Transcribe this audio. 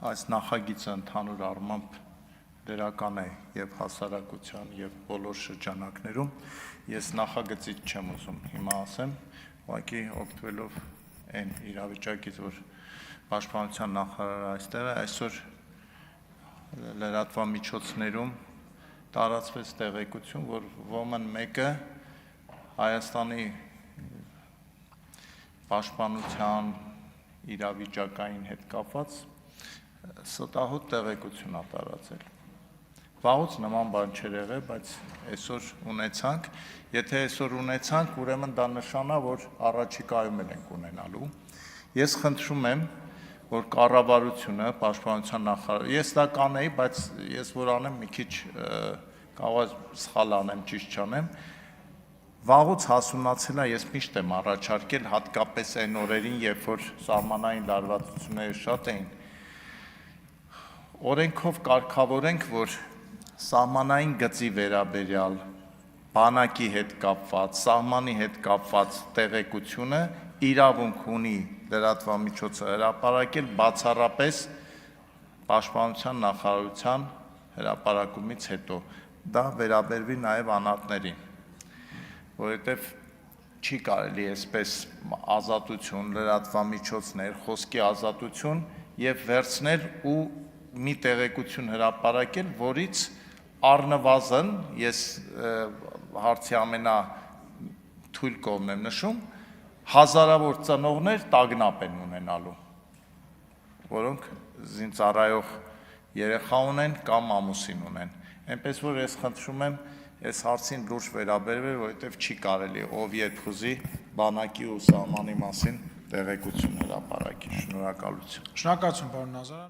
այս նախագիծը ընդհանուր առմամբ դրական է եւ հասարակության եւ բոլոր շրջանակներում։ Ես նախագծից չեմ ուզում հիմա ասեմ, ուղղակի օգտվելով այն իրավիճակից, որ Պաշտպանության նախարարը այստեղ է, այսօր լրատվամիջոցներում տարածվեց տեղեկություն, որ ոմն մեկը Հայաստանի պաշտպանության իրավիճակային հետ կապված ստահոդ տեղեկություն է տարածել։ Վաղուց նման բան չէր եղել, բայց այսօր ունեցանք, եթե այսօր ունեցանք, ուրեմն դա նշան է, որ առաջիկայում ենք ունենալու։ Ես խնդրում եմ, որ կառավարությունը, պաշտպանության նախարարը, ես դա կանեի, բայց ես որ անեմ մի քիչ կարող սխալ անեմ, ճիշտ չանեմ, վաղուց հասունացել է, ես միշտ եմ առաջարկել, հատկապես այն օրերին, երբ որ սահմանային լարվածությունները շատ էին, օրենքով կարգավորենք, որ սահմանային գծի վերաբերյալ, բանակի հետ կապված, սահմանի հետ կապված տեղեկությունը իրավունք ունի լրատվամիջոցը հրապարակել բացառապես Պաշտպանության նախարարության հրապարակումից հետո, դա վերաբերվի նաև անհատներին, որովհետև չի կարելի այսպես ազատություն, լրատվամիջոցներ, խոսքի ազատություն եւ վերցնել ու մի տեղեկություն հրապարակել, որից առնվազն ես հարցի ամենաթույլ կողմն եմ նշում, հազարավոր ծնողներ տագնապ են ունենալու, որոնք զինծառայող երեխա ունեն կամ ամուսին ունեն, այնպես որ ես խնդրում եմ այս հարցին լուրջ վերաբերվել, որովհետև չի կարելի ով երբ ուզի բանակի ու սահմանի մասին տեղեկություն հրապարակի։ Շնորհակալություն։ Շնորհակալություն, պարոն Նազարյան։